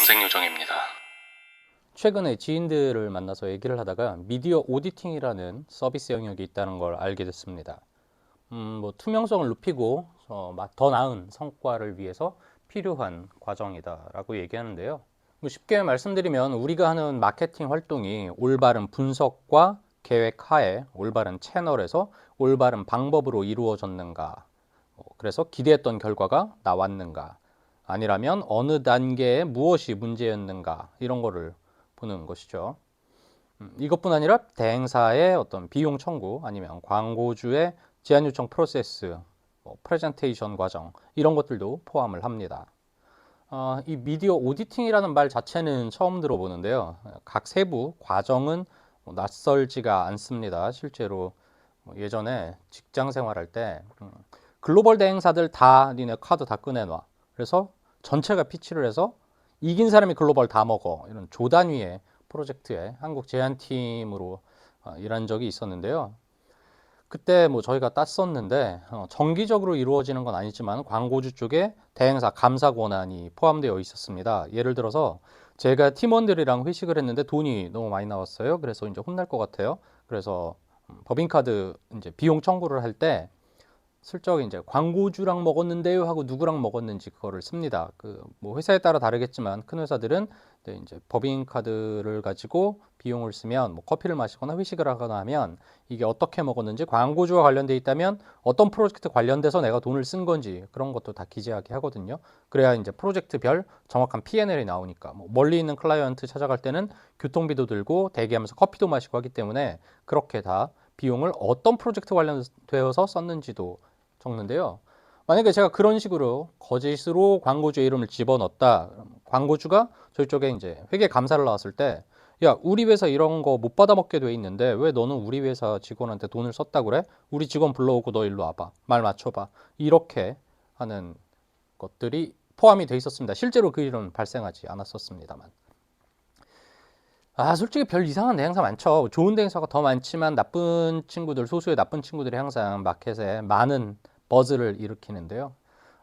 검색요정입니다. 최근에 지인들을 만나서 얘기를 하다가 미디어 오디팅이라는 서비스 영역이 있다는 걸 알게 됐습니다. 투명성을 높이고 더 나은 성과를 위해서 필요한 과정이다라고 얘기하는데요. 쉽게 말씀드리면 우리가 하는 마케팅 활동이 올바른 분석과 계획 하에 올바른 채널에서 올바른 방법으로 이루어졌는가, 그래서 기대했던 결과가 나왔는가, 아니라면 어느 단계에 무엇이 문제였는가, 이런 거를 보는 것이죠. 이것뿐 아니라 대행사의 어떤 비용 청구, 아니면 광고주의 제안 요청 프로세스, 프레젠테이션 과정, 이런 것들도 포함을 합니다. 이 미디어 오디팅이라는 말 자체는 처음 들어보는데요. 각 세부 과정은 낯설지가 않습니다. 실제로 예전에 직장 생활할 때 글로벌 대행사들 다 니네 카드 다 꺼내놔. 그래서 전체가 피치를 해서 이긴 사람이 글로벌 다 먹어. 이런 조단위의 프로젝트에 한국 제안팀으로 일한 적이 있었는데요. 그때 저희가 땄었는데 정기적으로 이루어지는 건 아니지만 광고주 쪽에 대행사 감사 권한이 포함되어 있었습니다. 예를 들어서 제가 팀원들이랑 회식을 했는데 돈이 너무 많이 나왔어요. 그래서 이제 혼날 것 같아요. 그래서 법인카드 이제 비용 청구를 할 때 슬쩍 이제 광고주랑 먹었는데요 하고 누구랑 먹었는지 그거를 씁니다. 회사에 따라 다르겠지만 큰 회사들은 이제 법인 카드를 가지고 비용을 쓰면 커피를 마시거나 회식을 하거나 하면 이게 어떻게 먹었는지, 광고주와 관련돼 있다면 어떤 프로젝트 관련돼서 내가 돈을 쓴 건지 그런 것도 다 기재하게 하거든요. 그래야 이제 프로젝트별 정확한 P&L이 나오니까 멀리 있는 클라이언트 찾아갈 때는 교통비도 들고 대기하면서 커피도 마시고 하기 때문에 그렇게 다 비용을 어떤 프로젝트 관련되어서 썼는지도 적는데요. 만약에 제가 그런 식으로 거짓으로 광고주의 이름을 집어넣었다. 광고주가 저희 쪽에 이제 회계 감사를 나왔을 때, 야, 우리 회사 이런 거 못 받아먹게 돼 있는데 왜 너는 우리 회사 직원한테 돈을 썼다 그래? 우리 직원 불러오고 너 일로 와봐. 말 맞춰봐. 이렇게 하는 것들이 포함이 돼 있었습니다. 실제로 그 일은 발생하지 않았었습니다만. 솔직히 별 이상한 대행사 많죠. 좋은 대행사가 더 많지만 나쁜 친구들, 소수의 나쁜 친구들이 항상 마켓에 많은 버즈를 일으키는데요.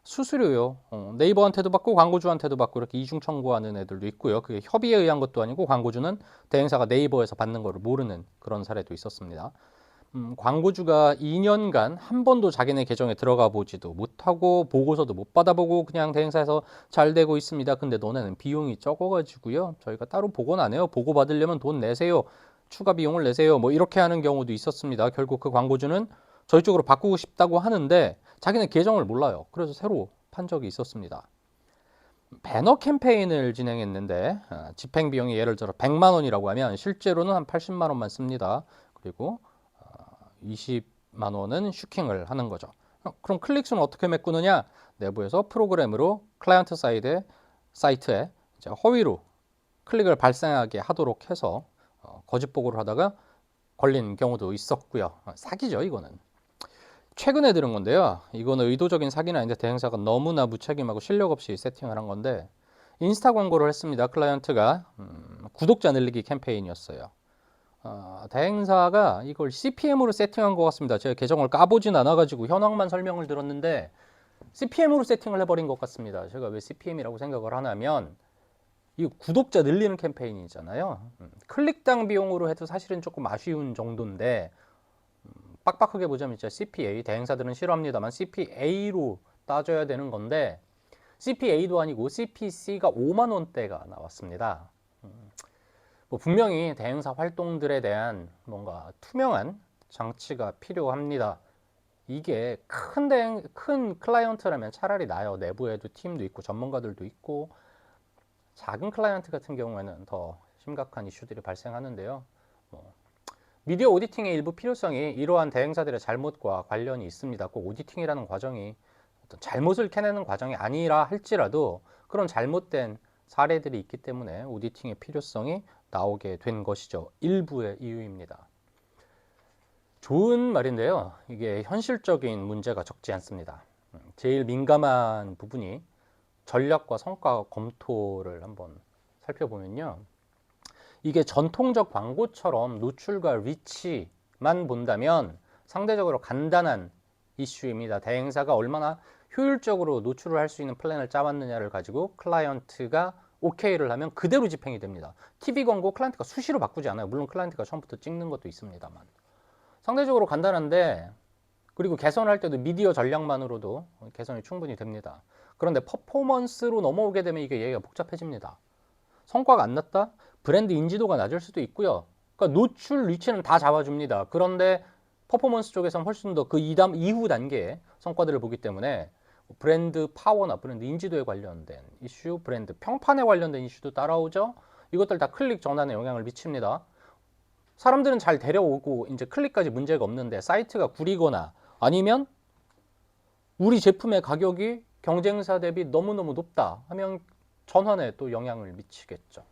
수수료요. 네이버한테도 받고 광고주한테도 받고 이렇게 이중 청구하는 애들도 있고요. 그게 협의에 의한 것도 아니고 광고주는 대행사가 네이버에서 받는 거를 모르는 그런 사례도 있었습니다. 광고주가 2년간 한 번도 자기네 계정에 들어가 보지도 못하고 보고서도 못 받아보고 그냥 대행사에서 잘 되고 있습니다. 근데 너네는 비용이 적어가지고요. 저희가 따로 보고는 안 해요. 보고 받으려면 돈 내세요. 추가 비용을 내세요. 이렇게 하는 경우도 있었습니다. 결국 그 광고주는 저희 쪽으로 바꾸고 싶다고 하는데 자기네 계정을 몰라요. 그래서 새로 판 적이 있었습니다. 배너 캠페인을 진행했는데 집행 비용이 예를 들어 100만 원이라고 하면 실제로는 한 80만 원만 씁니다. 그리고 20만 원은 슈킹을 하는 거죠. 그럼 클릭수는 어떻게 메꾸느냐? 내부에서 프로그램으로 클라이언트 사이트에 이제 허위로 클릭을 발생하게 하도록 해서 거짓 보고를 하다가 걸린 경우도 있었고요. 사기죠, 이거는. 최근에 들은 건데요. 이거는 의도적인 사기는 아닌데 대행사가 너무나 무책임하고 실력 없이 세팅을 한 건데, 인스타 광고를 했습니다. 클라이언트가 구독자 늘리기 캠페인이었어요. 대행사가 이걸 CPM으로 세팅한 것 같습니다. 제가 계정을 까보진 않아가지고 현황만 설명을 들었는데 CPM으로 세팅을 해버린 것 같습니다. 제가 왜 CPM이라고 생각을 하냐면 이 구독자 늘리는 캠페인이잖아요. 클릭당 비용으로 해도 사실은 조금 아쉬운 정도인데 빡빡하게 보자면 진짜 CPA, 대행사들은 싫어합니다만 CPA로 따져야 되는 건데 CPA도 아니고 CPC가 5만 원대가 나왔습니다. 분명히 대행사 활동들에 대한 뭔가 투명한 장치가 필요합니다. 이게 큰 클라이언트라면 차라리 나요. 내부에도 팀도 있고 전문가들도 있고, 작은 클라이언트 같은 경우에는 더 심각한 이슈들이 발생하는데요. 미디어 오디팅의 일부 필요성이 이러한 대행사들의 잘못과 관련이 있습니다. 꼭 오디팅이라는 과정이 어떤 잘못을 캐내는 과정이 아니라 할지라도 그런 잘못된 사례들이 있기 때문에 오디팅의 필요성이 나오게 된 것이죠. 일부의 이유입니다. 좋은 말인데요. 이게 현실적인 문제가 적지 않습니다. 제일 민감한 부분이 전략과 성과 검토를 한번 살펴보면요. 이게 전통적 광고처럼 노출과 리치만 본다면 상대적으로 간단한 이슈입니다. 대행사가 얼마나 효율적으로 노출을 할 수 있는 플랜을 짜왔느냐를 가지고 클라이언트가 오케이를 하면 그대로 집행이 됩니다. TV 광고 클라이언트가 수시로 바꾸지 않아요. 물론 클라이언트가 처음부터 찍는 것도 있습니다만. 상대적으로 간단한데, 그리고 개선할 때도 미디어 전략만으로도 개선이 충분히 됩니다. 그런데 퍼포먼스로 넘어오게 되면 이게 얘기가 복잡해집니다. 성과가 안 났다? 브랜드 인지도가 낮을 수도 있고요. 그러니까 노출, 리치는 다 잡아줍니다. 그런데 퍼포먼스 쪽에서는 훨씬 더 그 이후 단계의 성과들을 보기 때문에 브랜드 파워나 브랜드 인지도에 관련된 이슈, 브랜드 평판에 관련된 이슈도 따라오죠. 이것들 다 클릭 전환에 영향을 미칩니다. 사람들은 잘 데려오고 이제 클릭까지 문제가 없는데 사이트가 구리거나 아니면 우리 제품의 가격이 경쟁사 대비 너무너무 높다 하면 전환에 또 영향을 미치겠죠.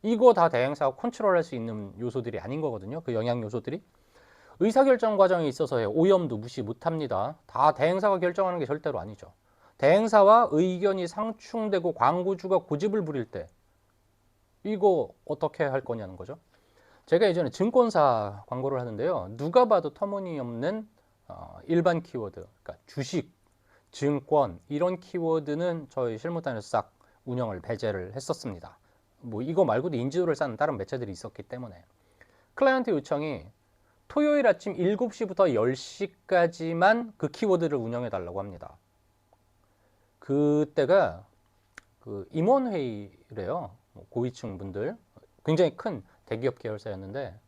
이거 다 대행사가 컨트롤할 수 있는 요소들이 아닌 거거든요. 그 영향 요소들이. 의사결정 과정에 있어서의 오염도 무시 못합니다. 다 대행사가 결정하는 게 절대로 아니죠. 대행사와 의견이 상충되고 광고주가 고집을 부릴 때 이거 어떻게 할 거냐는 거죠. 제가 예전에 증권사 광고를 하는데요. 누가 봐도 터무니없는 일반 키워드, 그러니까 주식, 증권 이런 키워드는 저희 실무단에서 싹 운영을 배제를 했었습니다. 뭐 이거 말고도 인지도를 쌓는 다른 매체들이 있었기 때문에. 클라이언트 요청이 토요일 아침 7시부터 10시까지만 그 키워드를 운영해 달라고 합니다. 그때가 그 임원회의래요. 고위층 분들, 굉장히 큰 대기업 계열사였는데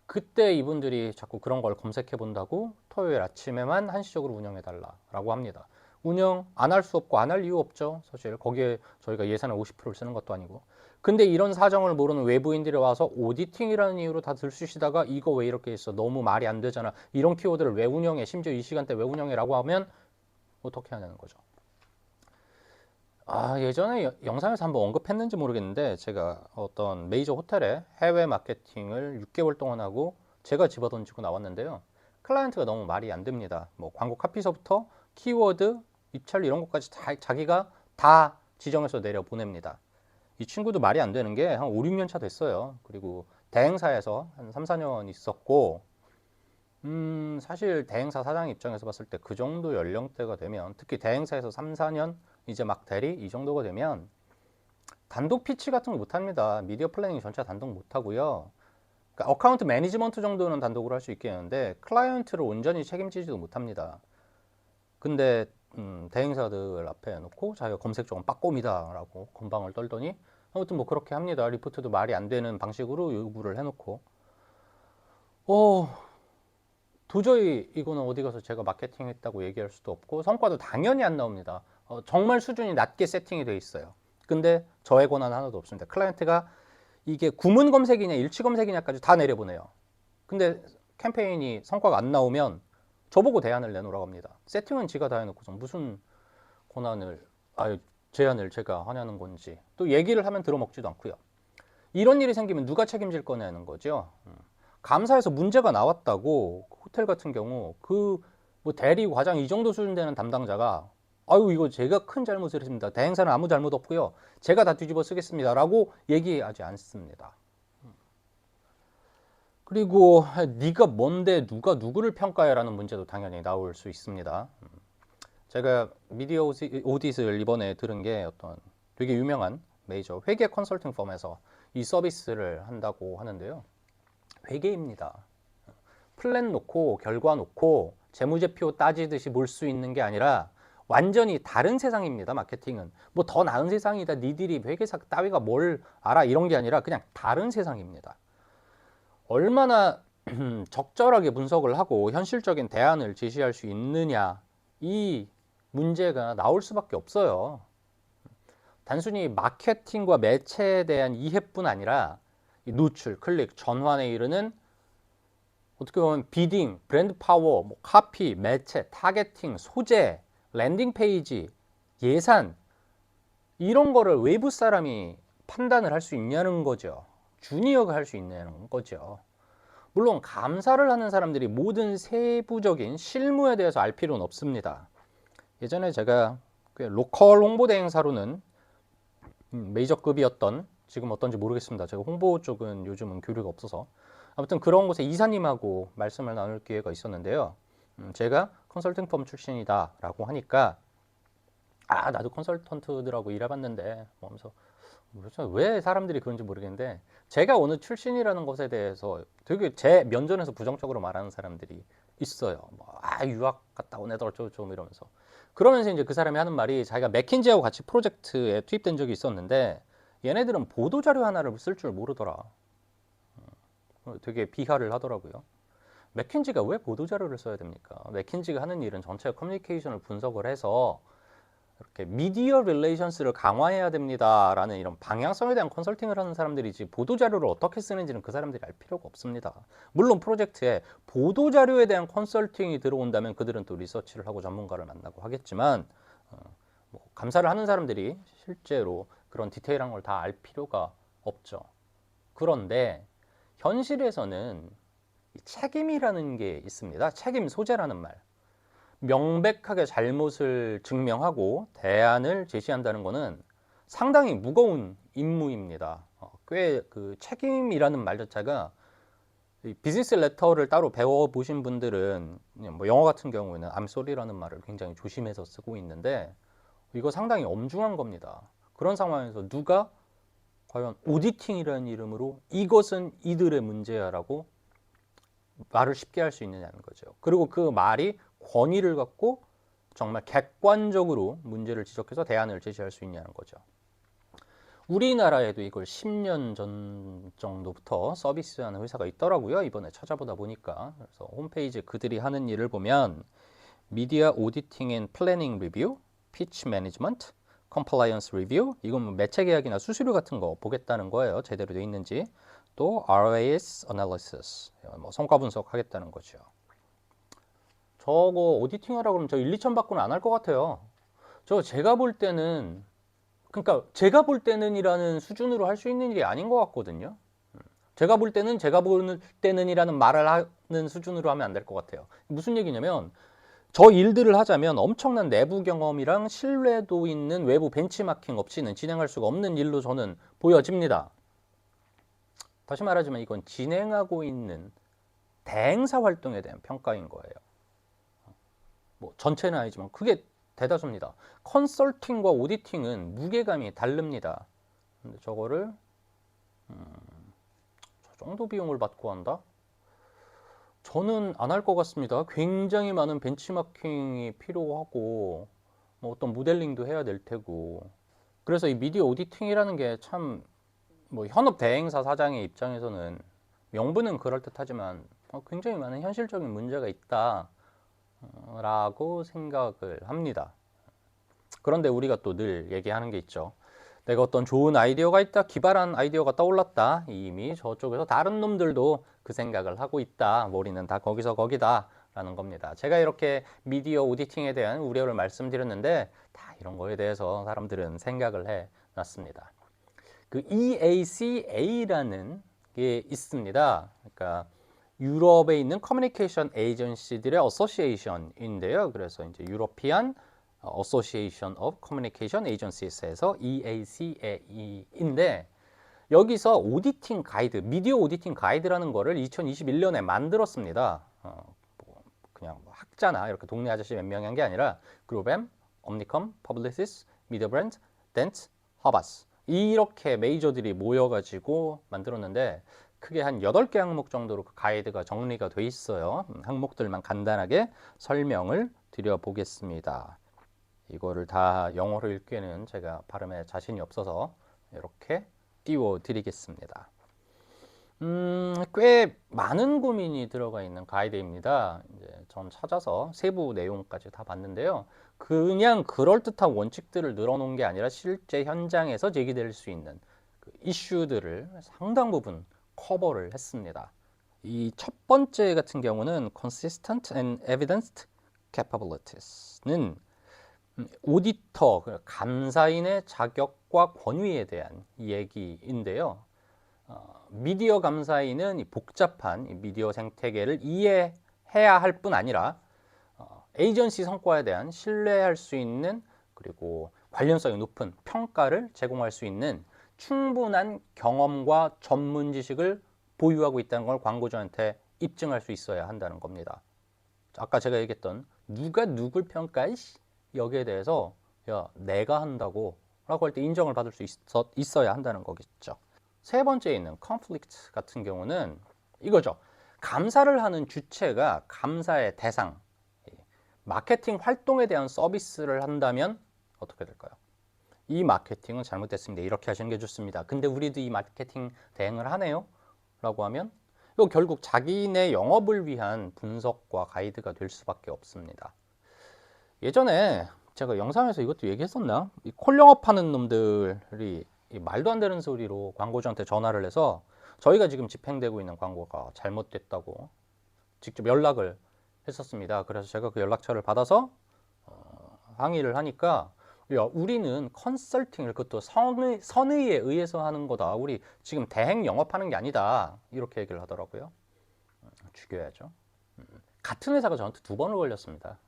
그때 이분들이 자꾸 그런 걸 검색해 본다고 토요일 아침에만 한시적으로 운영해 달라고 합니다. 운영 안 할 수 없고 안 할 이유 없죠. 사실 거기에 저희가 예산을 50%를 쓰는 것도 아니고. 근데 이런 사정을 모르는 외부인들이 와서 오디팅이라는 이유로 다 들쑤시다가 이거 왜 이렇게 했어? 너무 말이 안 되잖아. 이런 키워드를 왜 운영해? 심지어 이 시간대 왜 운영해? 라고 하면 어떻게 하냐는 거죠. 예전에 영상에서 한번 언급했는지 모르겠는데 제가 어떤 메이저 호텔에 해외 마케팅을 6개월 동안 하고 제가 집어던지고 나왔는데요. 클라이언트가 너무 말이 안 됩니다. 뭐 광고 카피서부터 키워드, 입찰 이런 것까지 자기가 다 지정해서 내려 보냅니다. 이 친구도 말이 안 되는 게 한 5, 6년 차 됐어요. 그리고 대행사에서 한 3, 4년 있었고 사실 대행사 사장 입장에서 봤을 때 그 정도 연령대가 되면 특히 대행사에서 3, 4년 이제 막 대리 이 정도가 되면 단독 피치 같은 거 못합니다. 미디어 플래닝 전체 단독 못하고요. 그러니까 어카운트 매니지먼트 정도는 단독으로 할 수 있겠는데 클라이언트를 온전히 책임지지도 못합니다. 근데 대행사들 앞에 놓고 자기가 검색 조금 빠꼼이다 라고 건방을 떨더니 아무튼 뭐 그렇게 합니다. 리포트도 말이 안 되는 방식으로 요구를 해놓고 도저히 이거는 어디 가서 제가 마케팅 했다고 얘기할 수도 없고 성과도 당연히 안 나옵니다. 정말 수준이 낮게 세팅이 돼 있어요. 근데 저의 권한 하나도 없습니다. 클라이언트가 이게 구문 검색이냐 일치 검색이냐까지 다 내려보내요. 근데 캠페인이 성과가 안 나오면 저보고 대안을 내놓으라고 합니다. 세팅은 지가 다 해놓고서 무슨 권한을 제안을 제가 하냐는 건지 또 얘기를 하면 들어먹지도 않고요. 이런 일이 생기면 누가 책임질 거냐는 거죠. 감사에서 문제가 나왔다고 호텔 같은 경우 그 뭐 대리 과장 이 정도 수준 되는 담당자가 이거 제가 큰 잘못을 했습니다. 대행사는 아무 잘못 없고요. 제가 다 뒤집어 쓰겠습니다. 라고 얘기하지 않습니다. 그리고 네가 뭔데 누가 누구를 평가해 라는 문제도 당연히 나올 수 있습니다. 제가 미디어 오디트를 이번에 들은 게 어떤 되게 유명한 메이저 회계 컨설팅 펌에서 이 서비스를 한다고 하는데요. 회계입니다. 플랜 놓고 결과 놓고 재무제표 따지듯이 볼 수 있는 게 아니라 완전히 다른 세상입니다. 마케팅은 뭐 더 나은 세상이다. 니들이 회계사 따위가 뭘 알아 이런 게 아니라 그냥 다른 세상입니다. 얼마나 적절하게 분석을 하고 현실적인 대안을 제시할 수 있느냐 이 문제가 나올 수밖에 없어요. 단순히 마케팅과 매체에 대한 이해뿐 아니라 노출, 클릭, 전환에 이르는 어떻게 보면 비딩, 브랜드 파워, 뭐 카피, 매체, 타겟팅, 소재, 랜딩 페이지, 예산 이런 거를 외부 사람이 판단을 할 수 있냐는 거죠. 주니어가 할 수 있냐는 거죠. 물론 감사를 하는 사람들이 모든 세부적인 실무에 대해서 알 필요는 없습니다. 예전에 제가 로컬 홍보대 행사로는 메이저급이었던 지금 어떤지 모르겠습니다. 제가 홍보 쪽은 요즘은 교류가 없어서 아무튼 그런 곳에 이사님하고 말씀을 나눌 기회가 있었는데요. 제가 컨설팅 펌 출신이다 라고 하니까 아, 나도 컨설턴트들하고 일해봤는데 뭐 하면서 왜 사람들이 그런지 모르겠는데 제가 어느 출신이라는 것에 대해서 되게 제 면전에서 부정적으로 말하는 사람들이 있어요. 뭐, 아, 유학 갔다 온 애들 어쩌고저쩌고 이러면서. 그러면서 이제 그 사람이 하는 말이 자기가 맥킨지하고 같이 프로젝트에 투입된 적이 있었는데 얘네들은 보도자료 하나를 쓸 줄 모르더라. 되게 비하를 하더라고요. 맥킨지가 왜 보도자료를 써야 됩니까? 맥킨지가 하는 일은 전체 커뮤니케이션을 분석을 해서 이렇게 미디어 릴레이션스를 강화해야 됩니다라는 이런 방향성에 대한 컨설팅을 하는 사람들이지 보도자료를 어떻게 쓰는지는 그 사람들이 알 필요가 없습니다. 물론 프로젝트에 보도자료에 대한 컨설팅이 들어온다면 그들은 또 리서치를 하고 전문가를 만나고 하겠지만 뭐 감사를 하는 사람들이 실제로 그런 디테일한 걸 다 알 필요가 없죠. 그런데 현실에서는 책임이라는 게 있습니다. 책임 소재라는 말. 명백하게 잘못을 증명하고 대안을 제시한다는 것은 상당히 무거운 임무입니다. 꽤 그 책임이라는 말 자체가 비즈니스 레터를 따로 배워보신 분들은 뭐 영어 같은 경우에는 I'm sorry라는 말을 굉장히 조심해서 쓰고 있는데 이거 상당히 엄중한 겁니다. 그런 상황에서 누가 과연 오디팅이라는 이름으로 이것은 이들의 문제야라고 말을 쉽게 할 수 있느냐는 거죠. 그리고 그 말이 권위를 갖고 정말 객관적으로 문제를 지적해서 대안을 제시할 수 있냐는 거죠. 우리나라에도 이걸 10년 전 정도부터 서비스하는 회사가 있더라고요. 이번에 찾아보다 보니까. 그래서 홈페이지에 그들이 하는 일을 보면 미디어 오디팅 앤 플래닝 리뷰, 피치 매니지먼트, 컴플라이언스 리뷰, 이건 뭐 매체 계약이나 수수료 같은 거 보겠다는 거예요. 제대로 돼 있는지. 또 ROAS analysis, 뭐 성과 분석하겠다는 거죠. 저거 오디팅 하라 그러면 저 1, 2천 받고는 안 할 것 같아요. 저 제가 볼 때는 그러니까 제가 볼 때는이라는 수준으로 할 수 있는 일이 아닌 것 같거든요. 제가 볼 때는이라는 말을 하는 수준으로 하면 안 될 것 같아요. 무슨 얘기냐면 저 일들을 하자면 엄청난 내부 경험이랑 신뢰도 있는 외부 벤치마킹 없이는 진행할 수가 없는 일로 저는 보여집니다. 다시 말하지만 이건 진행하고 있는 대행사 활동에 대한 평가인 거예요. 뭐 전체는 아니지만 그게 대다수입니다. 컨설팅과 오디팅은 무게감이 다릅니다. 근데 저거를 저 정도 비용을 받고 한다? 저는 안 할 것 같습니다. 굉장히 많은 벤치마킹이 필요하고 뭐 어떤 모델링도 해야 될 테고 그래서 이 미디어 오디팅이라는 게 참 뭐 현업 대행사 사장의 입장에서는 명분은 그럴듯하지만 굉장히 많은 현실적인 문제가 있다라고 생각을 합니다. 그런데 우리가 또 늘 얘기하는 게 있죠. 내가 어떤 좋은 아이디어가 있다, 기발한 아이디어가 떠올랐다. 이미 저쪽에서 다른 놈들도 그 생각을 하고 있다. 머리는 다 거기서 거기다. 라는 겁니다. 제가 이렇게 미디어 오디팅에 대한 우려를 말씀드렸는데 다 이런 거에 대해서 사람들은 생각을 해 놨습니다. 그 EACA라는 게 있습니다. 그러니까 유럽에 있는 커뮤니케이션 에이전시들의 어소시에이션인데요. 그래서 이제 유러피안 Association of Communication Agencies에서 EACA인데 여기서 오디팅 가이드, 미디어 오디팅 가이드라는 거를 2021년에 만들었습니다. 그냥 뭐 학자나 이렇게 동네 아저씨 몇 명이 한 게 아니라 그룹엠, 엄니컴, 퍼블리시스, 미디어브랜드, 덴트, 허바스 이렇게 메이저들이 모여가지고 만들었는데 크게 한 8개 항목 정도로 그 가이드가 정리가 돼 있어요. 항목들만 간단하게 설명을 드려보겠습니다. 이거를 다 영어로 읽기에는 제가 발음에 자신이 없어서 이렇게 띄워드리겠습니다. 꽤 많은 고민이 들어가 있는 가이드입니다. 이제 전 찾아서 세부 내용까지 다 봤는데요. 그냥 그럴듯한 원칙들을 늘어놓은 게 아니라 실제 현장에서 제기될 수 있는 그 이슈들을 상당 부분 커버를 했습니다. 이 첫 번째 같은 경우는 Consistent and Evidenced Capabilities는 오디터, 감사인의 자격과 권위에 대한 얘기인데요. 미디어 감사인은 복잡한 미디어 생태계를 이해해야 할 뿐 아니라 에이전시 성과에 대한 신뢰할 수 있는 그리고 관련성이 높은 평가를 제공할 수 있는 충분한 경험과 전문 지식을 보유하고 있다는 걸 광고주한테 입증할 수 있어야 한다는 겁니다. 아까 제가 얘기했던 누가 누굴 평가해? 여기에 대해서 야, 내가 한다고 라고 할 때 인정을 받을 수 있어야 한다는 거겠죠. 세 번째 있는 conflict 같은 경우는 이거죠. 감사를 하는 주체가 감사의 대상, 마케팅 활동에 대한 서비스를 한다면 어떻게 될까요? 이 마케팅은 잘못됐습니다. 이렇게 하시는 게 좋습니다. 근데 우리도 이 마케팅 대행을 하네요? 라고 하면 이거 결국 자기네 영업을 위한 분석과 가이드가 될 수밖에 없습니다. 예전에 제가 영상에서 이것도 얘기했었나? 이 콜 영업하는 놈들이 이 말도 안 되는 소리로 광고주한테 전화를 해서 저희가 지금 집행되고 있는 광고가 잘못됐다고 직접 연락을 했었습니다. 그래서 제가 그 연락처를 받아서 항의를 하니까 야, 우리는 컨설팅을 그것도 선의에 의해서 하는 거다. 우리 지금 대행 영업하는 게 아니다. 이렇게 얘기를 하더라고요. 죽여야죠. 같은 회사가 저한테 2번을 걸렸습니다.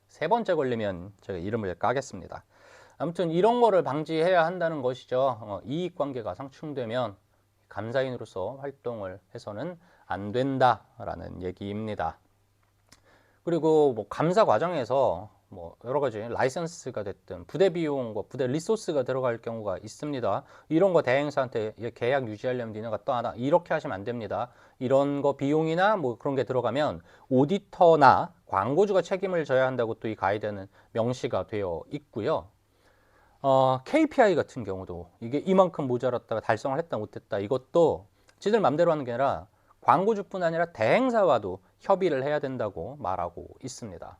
세 번째 걸리면 제가 이름을 까겠습니다. 아무튼 이런 거를 방지해야 한다는 것이죠. 이익관계가 상충되면 감사인으로서 활동을 해서는 안 된다라는 얘기입니다. 그리고 뭐 감사 과정에서 뭐 여러 가지 라이선스가 됐든 부대 비용과 부대 리소스가 들어갈 경우가 있습니다. 이런 거 대행사한테 계약 유지하려면 니네가 또 하나 이렇게 하시면 안 됩니다. 이런 거 비용이나 뭐 그런 게 들어가면 오디터나 광고주가 책임을 져야 한다고 또 이 가이드는 명시가 되어 있고요. KPI 같은 경우도 이게 이만큼 모자랐다가 달성을 했다 못했다 이것도 지들 맘대로 하는 게 아니라 광고주뿐 아니라 대행사와도 협의를 해야 된다고 말하고 있습니다.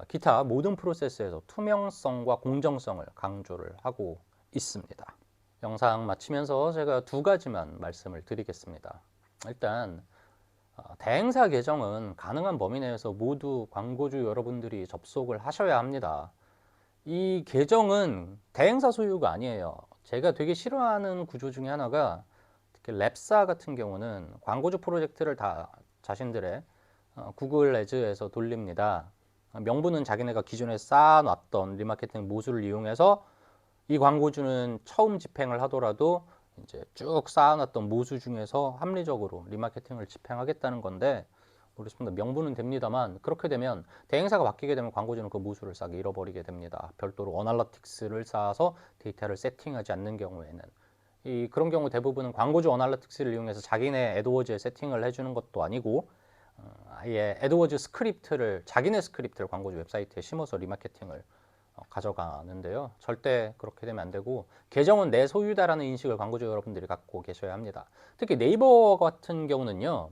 기타 모든 프로세스에서 투명성과 공정성을 강조를 하고 있습니다. 영상 마치면서 제가 2가지만 말씀을 드리겠습니다. 일단 대행사 계정은 가능한 범위 내에서 모두 광고주 여러분들이 접속을 하셔야 합니다. 이 계정은 대행사 소유가 아니에요. 제가 되게 싫어하는 구조 중에 하나가 특히 랩사 같은 경우는 광고주 프로젝트를 다 자신들의 구글 애즈에서 돌립니다. 명분은 자기네가 기존에 쌓아놨던 리마케팅 모듈을 이용해서 이 광고주는 처음 집행을 하더라도 이제 쭉 쌓아놨던 모수 중에서 합리적으로 리마케팅을 집행하겠다는 건데 모르겠습니다. 명분은 됩니다만 그렇게 되면 대행사가 바뀌게 되면 광고주는 그 모수를 싹 잃어버리게 됩니다. 별도로 어널러틱스를 쌓아서 데이터를 세팅하지 않는 경우에는 그런 경우 대부분은 광고주 어널러틱스를 이용해서 자기네 애드워즈에 세팅을 해주는 것도 아니고 아예 애드워즈 스크립트를 자기네 스크립트를 광고주 웹사이트에 심어서 리마케팅을 가져가는데요. 절대 그렇게 되면 안 되고 계정은 내 소유다라는 인식을 광고주 여러분들이 갖고 계셔야 합니다. 특히 네이버 같은 경우는요.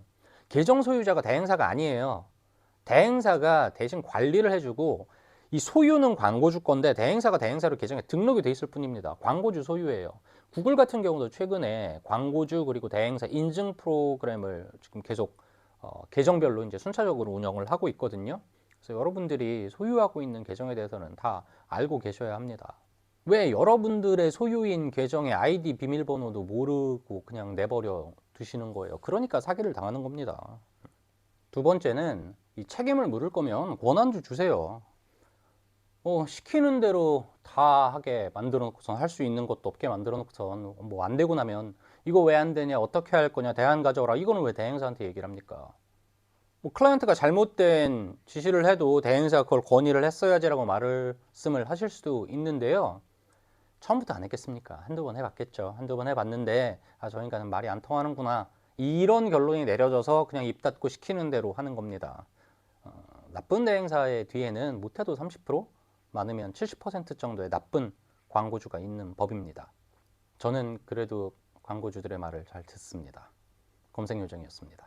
계정 소유자가 대행사가 아니에요. 대행사가 대신 관리를 해주고 이 소유는 광고주 건데 대행사가 대행사로 계정에 등록이 돼 있을 뿐입니다. 광고주 소유예요. 구글 같은 경우도 최근에 광고주 그리고 대행사 인증 프로그램을 지금 계속 계정별로 이제 순차적으로 운영을 하고 있거든요. 그래서 여러분들이 소유하고 있는 계정에 대해서는 다 알고 계셔야 합니다. 왜 여러분들의 소유인 계정의 아이디 비밀번호도 모르고 그냥 내버려 두시는 거예요? 그러니까 사기를 당하는 겁니다. 2번째는 이 책임을 물을 거면 권한도 주세요. 시키는 대로 다 하게 만들어 놓고선 할 수 있는 것도 없게 만들어 놓고선 뭐 안 되고 나면 이거 왜 안 되냐 어떻게 할 거냐 대안 가져오라 이거는 왜 대행사한테 얘기를 합니까? 뭐 클라이언트가 잘못된 지시를 해도 대행사가 그걸 건의를 했어야지라고 말씀을 하실 수도 있는데요. 처음부터 안 했겠습니까? 한두 번 해봤겠죠. 한두 번 해봤는데 저 인간은 말이 안 통하는구나. 이런 결론이 내려져서 그냥 입 닫고 시키는 대로 하는 겁니다. 나쁜 대행사의 뒤에는 못해도 30% 많으면 70% 정도의 나쁜 광고주가 있는 법입니다. 저는 그래도 광고주들의 말을 잘 듣습니다. 검색요정이었습니다.